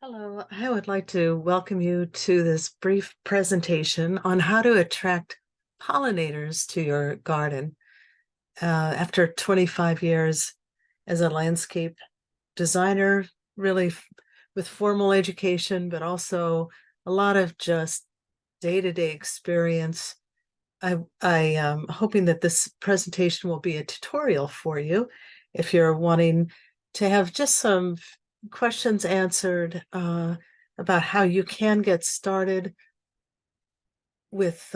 Hello, I would like to welcome you to this brief presentation on how to attract pollinators to your garden. After 25 years as a landscape designer, really with formal education, but also a lot of just day-to-day experience, I am hoping that this presentation will be a tutorial for you if you're wanting to have just some questions answered about how you can get started with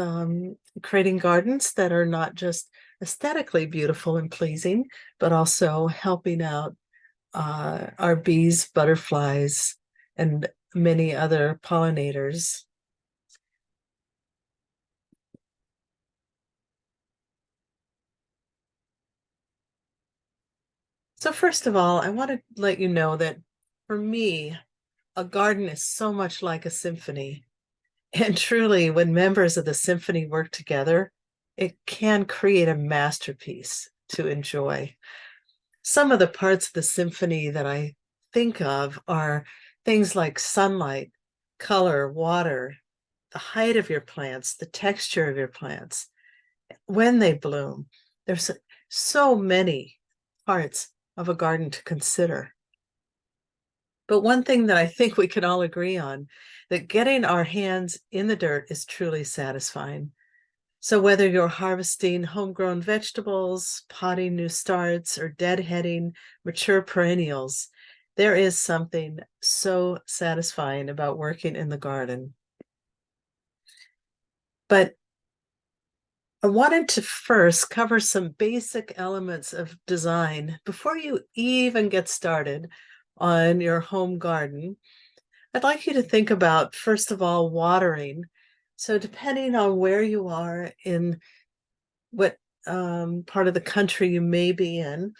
creating gardens that are not just aesthetically beautiful and pleasing, but also helping out our bees, butterflies, and many other pollinators. So first of all, I want to let you know that for me, a garden is so much like a symphony. And truly, when members of the symphony work together, it can create a masterpiece to enjoy. Some of the parts of the symphony that I think of are things like sunlight, color, water, the height of your plants, the texture of your plants, when they bloom. There's so many parts of a garden to consider. But one thing that I think we can all agree on, that getting our hands in the dirt is truly satisfying. So whether you're harvesting homegrown vegetables, potting new starts, or deadheading mature perennials, there is something so satisfying about working in the garden. But I wanted to first cover some basic elements of design before you even get started on your home garden. I'd like you to think about, first of all, watering. So depending on where you are in what part of the country you may be in,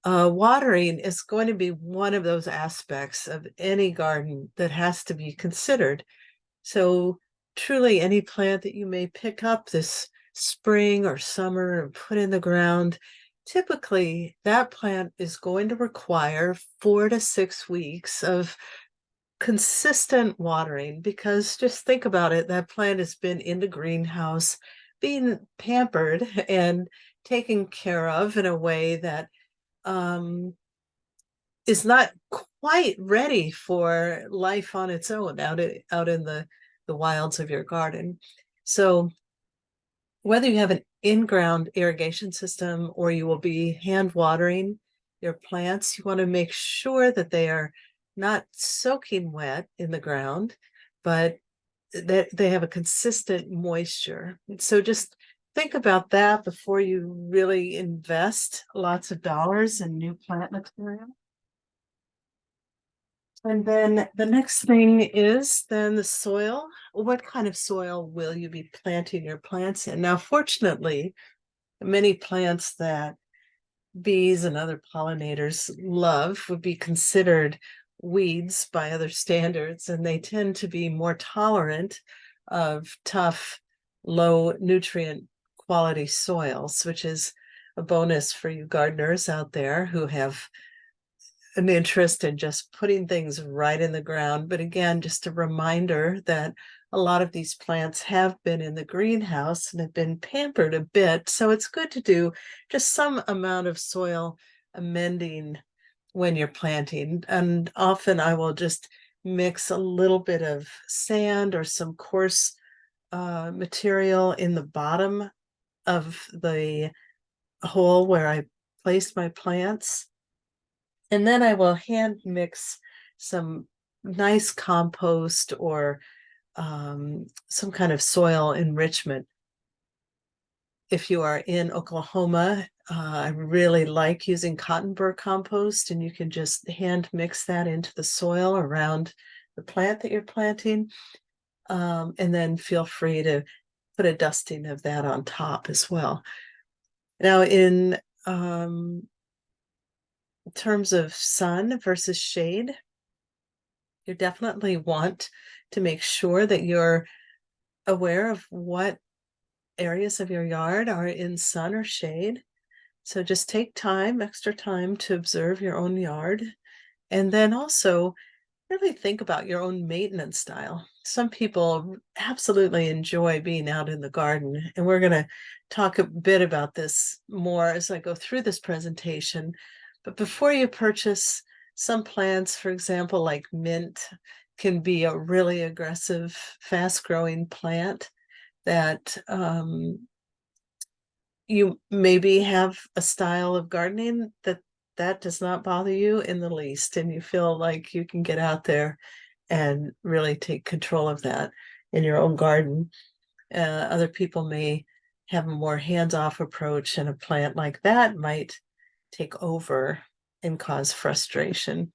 watering is going to be one of those aspects of any garden that has to be considered. So truly any plant that you may pick up this spring or summer and put in the ground, typically that plant is going to require 4 to 6 weeks of consistent watering, because just think about it, that plant has been in the greenhouse being pampered and taken care of in a way that um, is not quite ready for life on its own out in the wilds of your garden. So whether you have an in-ground irrigation system or you will be hand watering your plants, you want to make sure that they are not soaking wet in the ground, but that they have a consistent moisture. So just think about that before you really invest lots of dollars in new plant material. And then the next thing is then the soil. What kind of soil will you be planting your plants in? Now, fortunately, many plants that bees and other pollinators love would be considered weeds by other standards, and they tend to be more tolerant of tough, low nutrient quality soils, which is a bonus for you gardeners out there who have an interest in just putting things right in the ground. But again, just a reminder that a lot of these plants have been in the greenhouse and have been pampered a bit. So it's good to do just some amount of soil amending when you're planting. And often I will just mix a little bit of sand or some coarse material in the bottom of the hole where I place my plants. And then I will hand mix some nice compost or some kind of soil enrichment. If you are in Oklahoma, I really like using cotton burr compost, and you can just hand mix that into the soil around the plant that you're planting. And then feel free to put a dusting of that on top as well. Now, in terms of sun versus shade, you definitely want to make sure that you're aware of what areas of your yard are in sun or shade. So just take time, extra time, to observe your own yard. And then also really think about your own maintenance style. Some people absolutely enjoy being out in the garden, and we're going to talk a bit about this more as I go through this presentation. But before you purchase some plants, for example, like mint, can be a really aggressive, fast-growing plant that you maybe have a style of gardening that does not bother you in the least, and you feel like you can get out there and really take control of that in your own garden. Other people may have a more hands-off approach, and a plant like that might take over and cause frustration.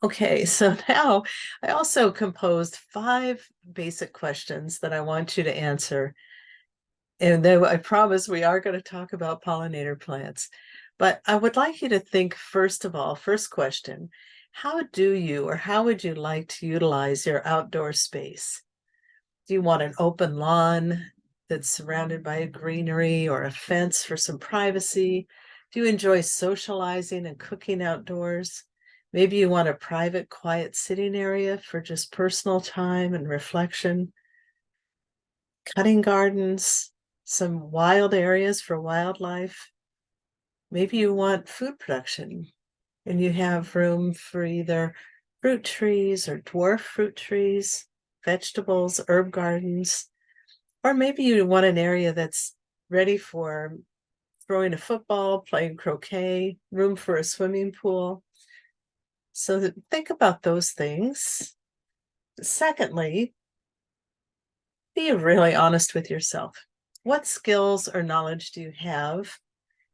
Okay, so now I also composed 5 basic questions that I want you to answer. And then I promise we are going to talk about pollinator plants. But I would like you to think, first of all, first question, how do you or how would you like to utilize your outdoor space? Do you want an open lawn that's surrounded by a greenery or a fence for some privacy? Do you enjoy socializing and cooking outdoors? Maybe you want a private, quiet sitting area for just personal time and reflection, cutting gardens, some wild areas for wildlife. Maybe you want food production and you have room for either fruit trees or dwarf fruit trees, vegetables, herb gardens, or maybe you want an area that's ready for throwing a football, playing croquet, room for a swimming pool. So think about those things. Secondly, be really honest with yourself. What skills or knowledge do you have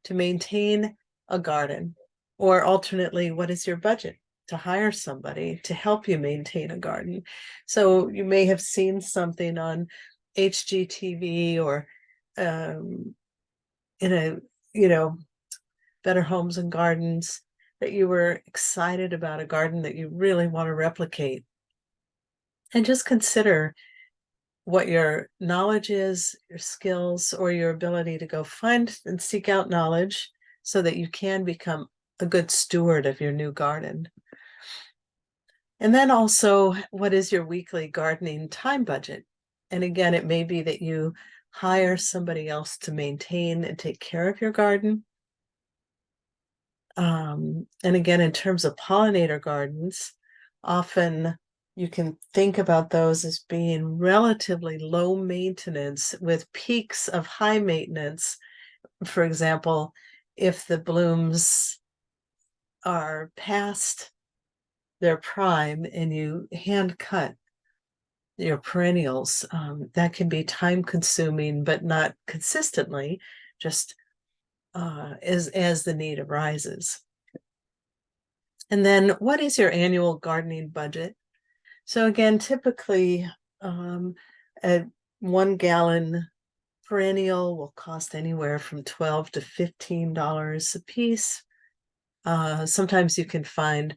to maintain a garden? Or alternately, what is your budget to hire somebody to help you maintain a garden? So you may have seen something on HGTV or in a, Better Homes and Gardens, that you were excited about a garden that you really want to replicate. And just consider what your knowledge is, your skills, or your ability to go find and seek out knowledge so that you can become a good steward of your new garden. And then also, what is your weekly gardening time budget? And again, it may be that you hire somebody else to maintain and take care of your garden. And again, in terms of pollinator gardens, often you can think about those as being relatively low maintenance with peaks of high maintenance. For example, if the blooms are past their prime and you hand cut your perennials, that can be time consuming, but not consistently, just as the need arises. And then what is your annual gardening budget? So again, typically a 1-gallon perennial will cost anywhere from $12 to $15 a piece. Sometimes you can find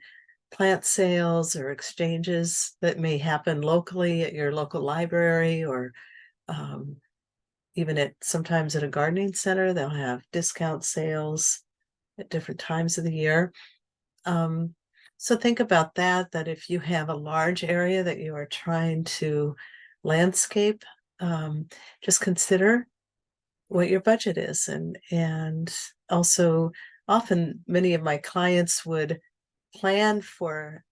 plant sales or exchanges that may happen locally at your local library, or even sometimes at a gardening center. They'll have discount sales at different times of the year. So think about that if you have a large area that you are trying to landscape, just consider what your budget is. And also, often many of my clients would plan for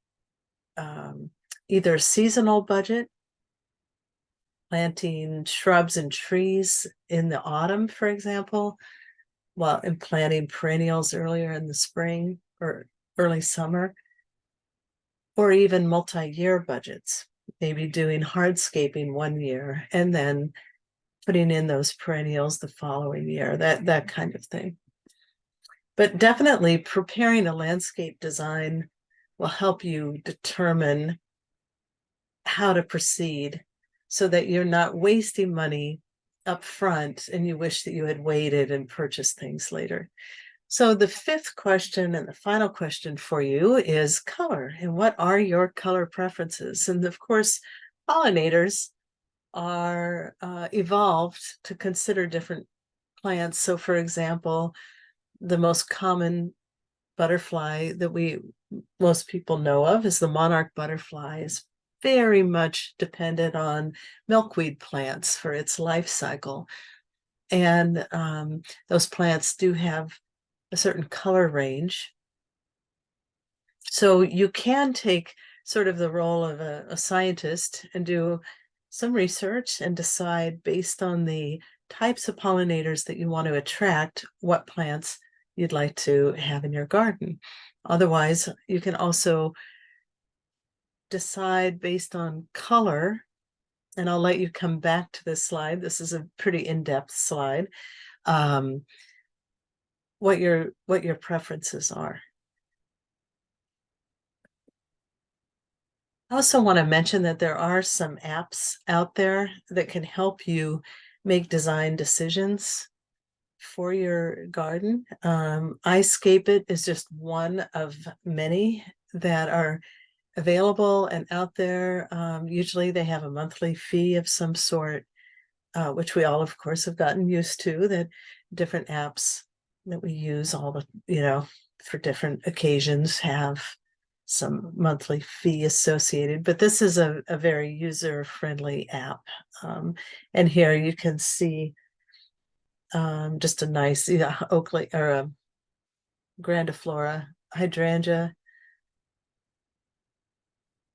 either a seasonal budget, planting shrubs and trees in the autumn, for example, and planting perennials earlier in the spring or early summer, or even multi-year budgets, maybe doing hardscaping one year and then putting in those perennials the following year, that kind of thing. But definitely preparing a landscape design will help you determine how to proceed so that you're not wasting money up front and you wish that you had waited and purchased things later. So the 5th question and the final question for you is color. And what are your color preferences? And of course, pollinators are evolved to consider different plants. So for example, the most common butterfly that most people know of is the monarch butterfly is very much dependent on milkweed plants for its life cycle. And those plants do have a certain color range. So you can take sort of the role of a scientist and do some research and decide based on the types of pollinators that you want to attract, what plants you'd like to have in your garden. Otherwise, you can also decide based on color, and I'll let you come back to this slide. This is a pretty in-depth slide. What your preferences are. I also want to mention that there are some apps out there that can help you make design decisions for your garden. iScape It is just one of many that are available and out there. Usually they have a monthly fee of some sort, which we all, of course, have gotten used to, that different apps that we use for different occasions have some monthly fee associated, but this is a very user-friendly app. And here you can see just a nice Oakley or a grandiflora hydrangea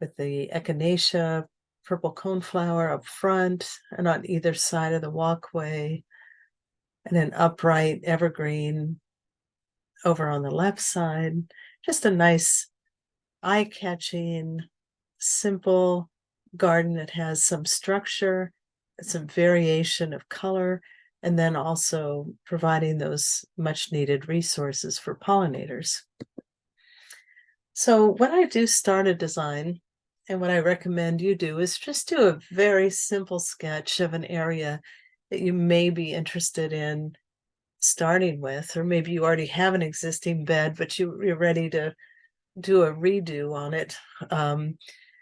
with the echinacea purple coneflower up front and on either side of the walkway, and an upright evergreen over on the left side. Just a nice eye-catching, simple garden that has some structure, some variation of color, and then also providing those much needed resources for pollinators. So when I do start a design, and what I recommend you do is just do a very simple sketch of an area that you may be interested in starting with, or maybe you already have an existing bed, but you're ready to do a redo on it.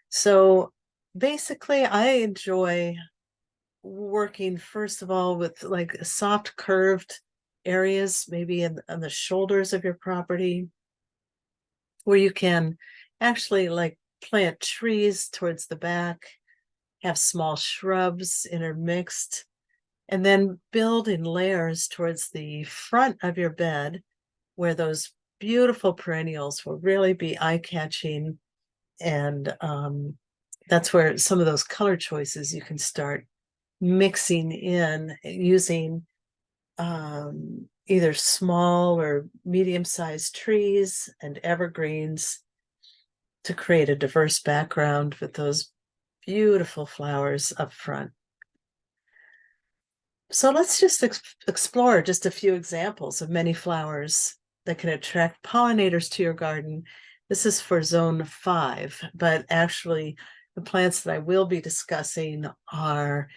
So basically, I enjoy working, first of all, with like soft curved areas, maybe on the shoulders of your property, where you can actually like plant trees towards the back, have small shrubs intermixed, and then build in layers towards the front of your bed, where those beautiful perennials will really be eye-catching. And that's where some of those color choices you can start mixing in using either small or medium-sized trees and evergreens to create a diverse background with those beautiful flowers up front. So let's just explore just a few examples of many flowers that can attract pollinators to your garden. This is for zone 5, but actually the plants that I will be discussing are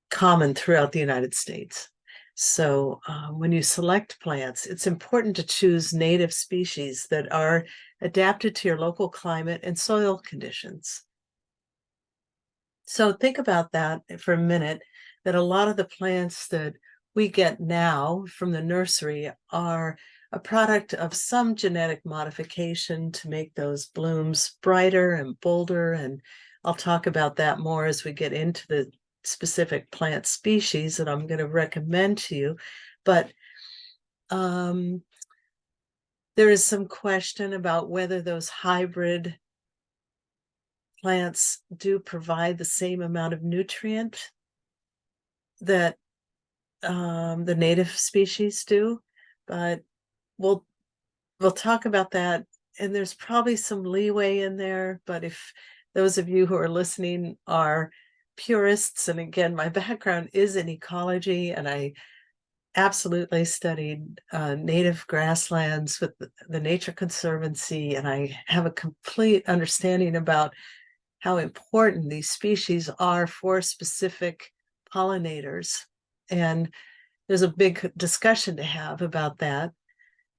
common throughout the United States. So when you select plants, it's important to choose native species that are adapted to your local climate and soil conditions. So think about that for a minute, that a lot of the plants that we get now from the nursery are a product of some genetic modification to make those blooms brighter and bolder. And I'll talk about that more as we get into the specific plant species that I'm going to recommend to you. But there is some question about whether those hybrid plants do provide the same amount of nutrient that the native species do, but we'll talk about that. And there's probably some leeway in there, but if those of you who are listening are purists, and again, my background is in ecology, and I absolutely studied native grasslands with the Nature Conservancy, and I have a complete understanding about how important these species are for specific pollinators. And there's a big discussion to have about that.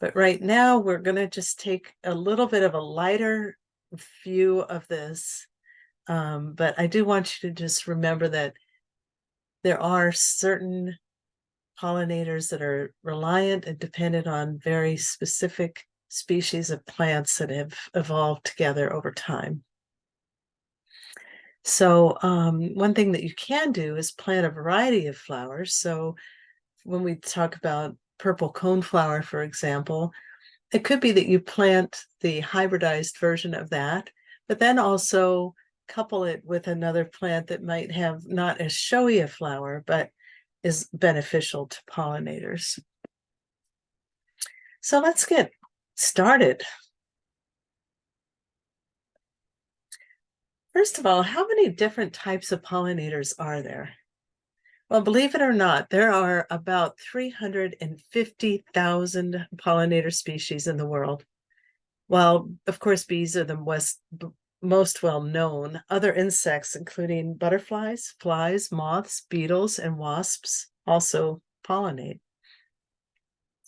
But right now, we're going to just take a little bit of a lighter view of this. But I do want you to just remember that there are certain pollinators that are reliant and dependent on very specific species of plants that have evolved together over time. So one thing that you can do is plant a variety of flowers. So when we talk about purple coneflower, for example, it could be that you plant the hybridized version of that, but then also couple it with another plant that might have not as showy a flower, but is beneficial to pollinators. So let's get started. First of all, how many different types of pollinators are there? Well, believe it or not, there are about 350,000 pollinator species in the world. While, of course, bees are the most well known, other insects, including butterflies, flies, moths, beetles, and wasps, also pollinate.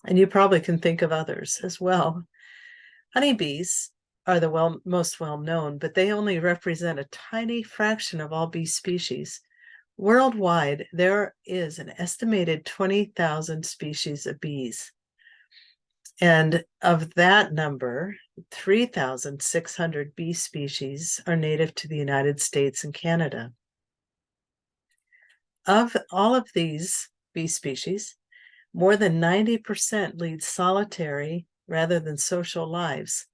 And you probably can think of others as well. Honeybees are the most well known, but they only represent a tiny fraction of all bee species. Worldwide, there is an estimated 20,000 species of bees. And of that number, 3,600 bee species are native to the United States and Canada. Of all of these bee species, more than 90% lead solitary rather than social lives.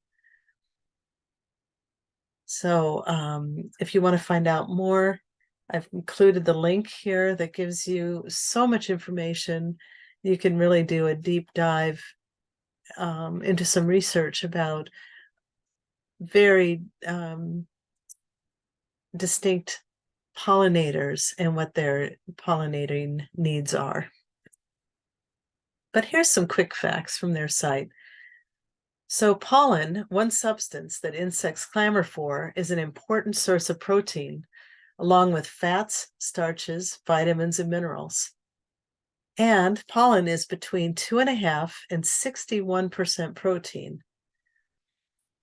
So if you want to find out more, I've included the link here that gives you so much information. You can really do a deep dive into some research about very distinct pollinators and what their pollinating needs are. But here's some quick facts from their site. So pollen, one substance that insects clamor for, is an important source of protein, along with fats, starches, vitamins, and minerals. And pollen is between 2.5% and 61% protein.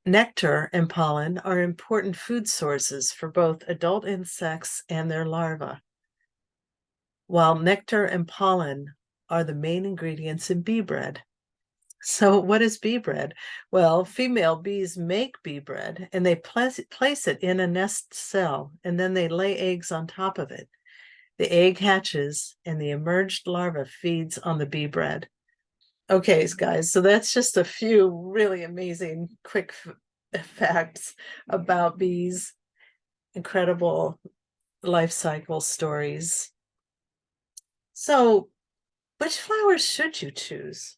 Nectar and pollen are important food sources for both adult insects and their larvae, while nectar and pollen are the main ingredients in bee bread. So what is bee bread? Well, female bees make bee bread and they place it in a nest cell, and then they lay eggs on top of it. The egg hatches and the emerged larva feeds on the bee bread. Okay, guys, so that's just a few really amazing quick facts about bees, incredible life cycle stories. So, which flowers should you choose?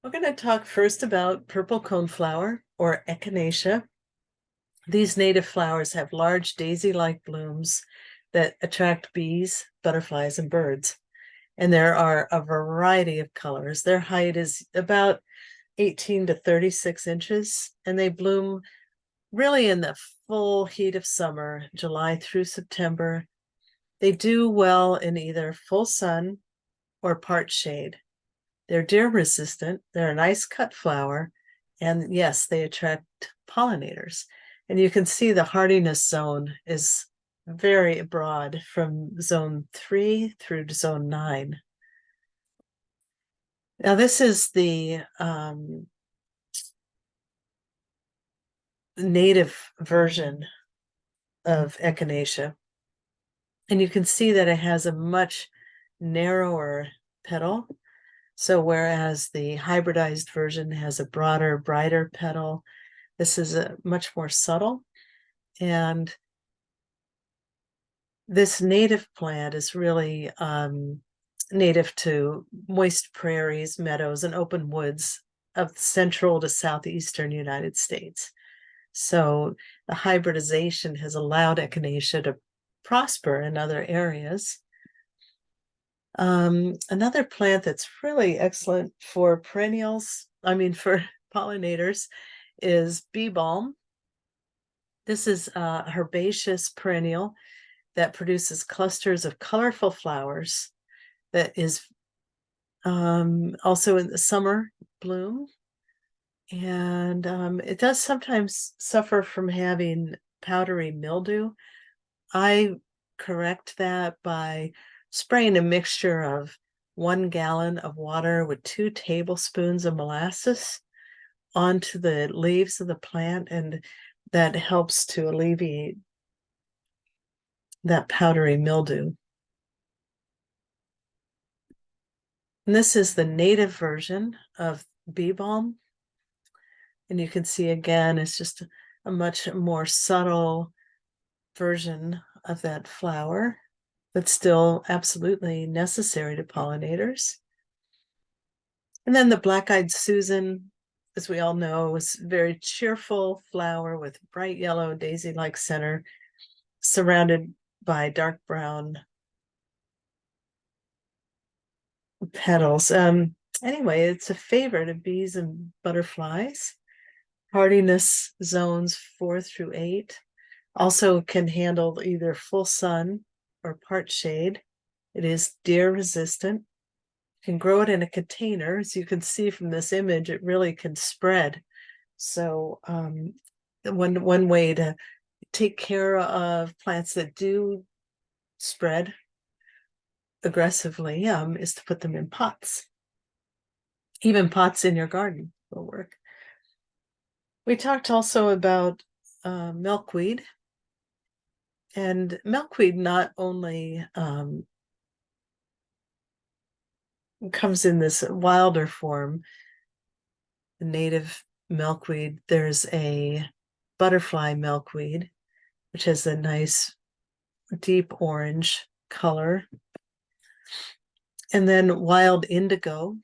We're going to talk first about purple coneflower, or echinacea. These native flowers have large daisy-like blooms that attract bees, butterflies, and birds. And there are a variety of colors. Their height is about 18 to 36 inches, and they bloom really in the full heat of summer, July through September. They do well in either full sun or part shade. They're deer resistant, they're a nice cut flower, and yes, they attract pollinators. And you can see the hardiness zone is very broad from zone 3 through to zone 9. Now, this is the native version of echinacea. And you can see that it has a much narrower petal. So whereas the hybridized version has a broader, brighter petal, this is a much more subtle. And this native plant is really native to moist prairies, meadows, and open woods of central to southeastern United States. So the hybridization has allowed echinacea to prosper in other areas. Another plant that's really excellent for for pollinators, is bee balm. This is a herbaceous perennial that produces clusters of colorful flowers that is also in the summer bloom. And it does sometimes suffer from having powdery mildew. I correct that by spraying a mixture of 1 gallon of water with 2 tablespoons of molasses onto the leaves of the plant, and that helps to alleviate that powdery mildew. And this is the native version of bee balm. And you can see again, it's just a much more subtle version of that flower, but still absolutely necessary to pollinators. And then the black-eyed Susan, as we all know, is a very cheerful flower with bright yellow daisy-like center, surrounded by dark brown petals. Anyway, it's a favorite of bees and butterflies. Hardiness zones 4 through 8. Also can handle either full sun or part shade. It is deer resistant. You can grow it in a container. As you can see from this image, it really can spread. So one way to take care of plants that do spread aggressively is to put them in pots. Even pots in your garden will work. We talked also about milkweed. And milkweed not only comes in this wilder form, the native milkweed, there's a butterfly milkweed, which has a nice deep orange color. And then wild indigo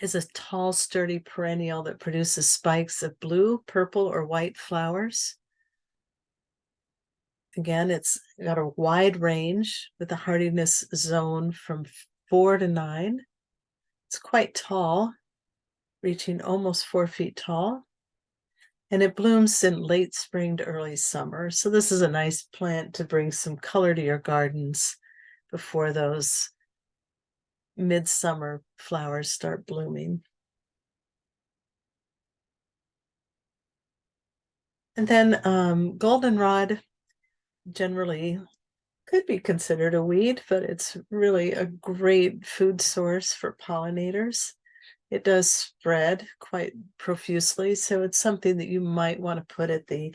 is a tall, sturdy perennial that produces spikes of blue, purple, or white flowers. Again, it's got a wide range with a hardiness zone from 4 to 9. It's quite tall, reaching almost 4 feet tall. And it blooms in late spring to early summer. So this is a nice plant to bring some color to your gardens before those midsummer flowers start blooming. And then goldenrod generally could be considered a weed, but it's really a great food source for pollinators. It does spread quite profusely, so it's something that you might want to put at the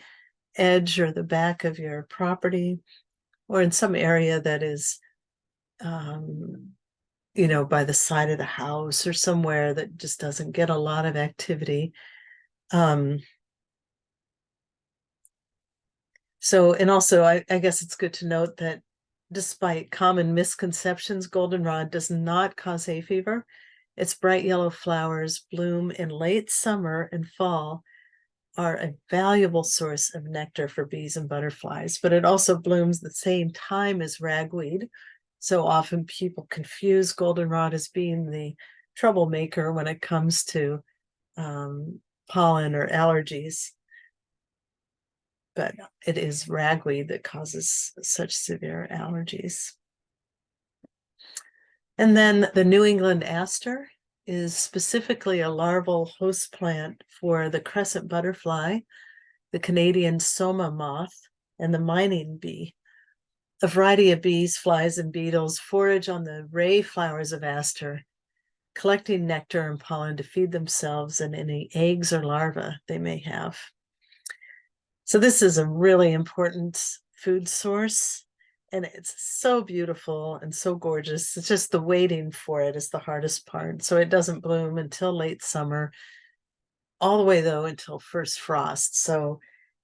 edge or the back of your property, or in some area that is by the side of the house or somewhere that just doesn't get a lot of activity. And also I guess it's good to note that despite common misconceptions, goldenrod does not cause hay fever. Its bright yellow flowers bloom in late summer and fall, are a valuable source of nectar for bees and butterflies, but it also blooms the same time as ragweed. So often people confuse goldenrod as being the troublemaker when it comes to pollen or allergies. But it is ragweed that causes such severe allergies. And then the New England aster is specifically a larval host plant for the crescent butterfly, the Canadian soma moth, and the mining bee. A variety of bees, flies, and beetles forage on the ray flowers of aster, collecting nectar and pollen to feed themselves and any eggs or larvae they may have. So this is a really important food source, and it's so beautiful and so gorgeous. It's just the waiting for it is the hardest part. So it doesn't bloom until late summer, all the way though until first frost. So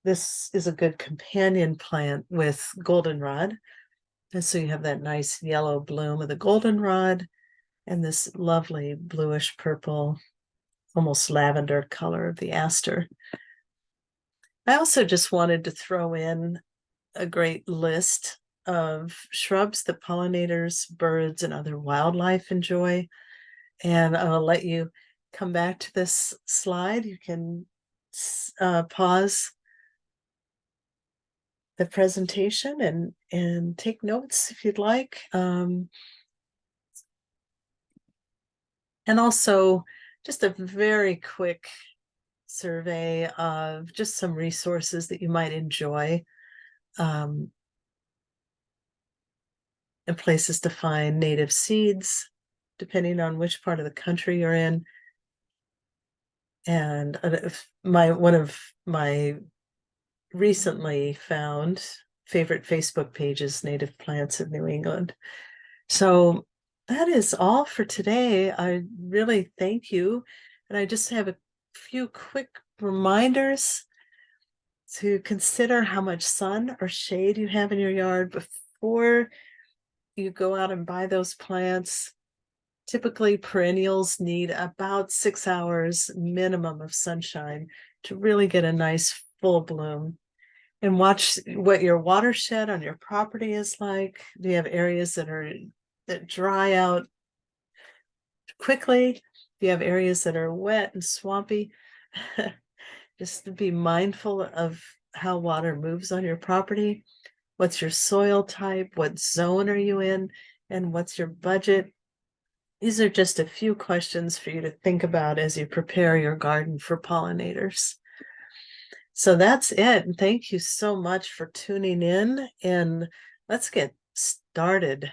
this is a good companion plant with goldenrod. And so you have that nice yellow bloom of the goldenrod and this lovely bluish purple, almost lavender color of the aster. I also just wanted to throw in a great list of shrubs that pollinators, birds, and other wildlife enjoy. And I'll let you come back to this slide. You can pause the presentation and take notes if you'd like. And also just a very quick survey of just some resources that you might enjoy. and places to find native seeds, depending on which part of the country you're in. And one of my recently found favorite Facebook pages, Native Plants of New England. So that is all for today. I really thank you. And I just have a few quick reminders to consider how much sun or shade you have in your yard before you go out and buy those plants. Typically, perennials need about 6 hours minimum of sunshine to really get a nice full bloom. And watch what your watershed on your property is like. Do you have areas that dry out quickly? Do you have areas that are wet and swampy? Just to be mindful of how water moves on your property. What's your soil type? What zone are you in? And what's your budget? These are just a few questions for you to think about as you prepare your garden for pollinators. So that's it. And thank you so much for tuning in. And let's get started.